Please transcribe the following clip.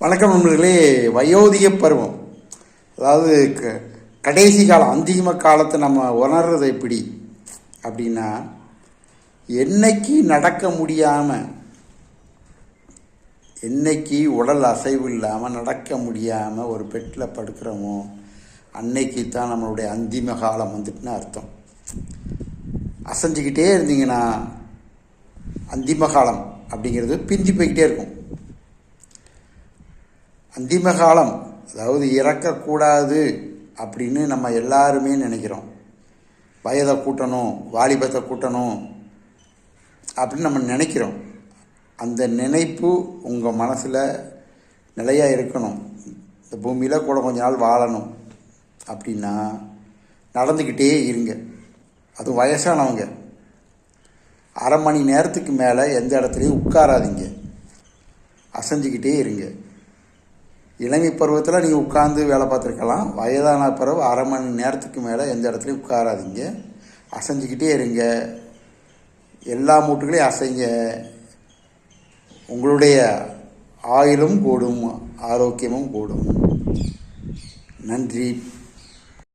வணக்கம் நண்பர்களே. வயோதிக பருவம், அதாவது கடைசி காலம், அந்திம காலத்தை நம்ம உணர்றது எப்படி அப்படின்னா, என்னைக்கு நடக்க முடியாமல், என்னைக்கு உடல் அசைவு இல்லாமல் நடக்க முடியாமல் ஒரு பெட்டில் படுக்கிறோமோ அன்னைக்கு தான் நம்மளுடைய அந்திம காலம் வந்துட்டுன்னு அர்த்தம். அசைஞ்சிக்கிட்டே இருந்தீங்கன்னா அந்திம காலம் அப்படிங்கிறது பிந்தி போய்கிட்டே இருக்கும். அந்திம காலம் அதாவது இறக்கக்கூடாது அப்படின்னு நம்ம எல்லாருமே நினைக்கிறோம். வயதை கூட்டணும், வாலிபத்தை கூட்டணும் அப்படின்னு நம்ம நினைக்கிறோம். அந்த நினைப்பு உங்கள் மனசில் நிலையாக இருக்கணும். இந்த பூமியில் கூட கொஞ்ச நாள் வாழணும் அப்படின்னா நடந்துக்கிட்டே இருங்க. அது வயசானவங்க. அரை மணி நேரத்துக்கு மேலே எந்த இடத்துலையும் உட்காராதீங்க, அசைஞ்சிக்கிட்டே இருங்க. இளமை பருவத்தில் நீங்கள் உட்கார்ந்து வேலை பார்த்துருக்கலாம். வயதான பிறகு அரை மணி நேரத்துக்கு மேலே எந்த இடத்துலையும் உட்காராதீங்க, அசைஞ்சிக்கிட்டே இருங்க. எல்லா மூட்டுகளையும் அசைங்க. உங்களுடைய ஆயுளும் கூடும், ஆரோக்கியமும் கூடும். நன்றி.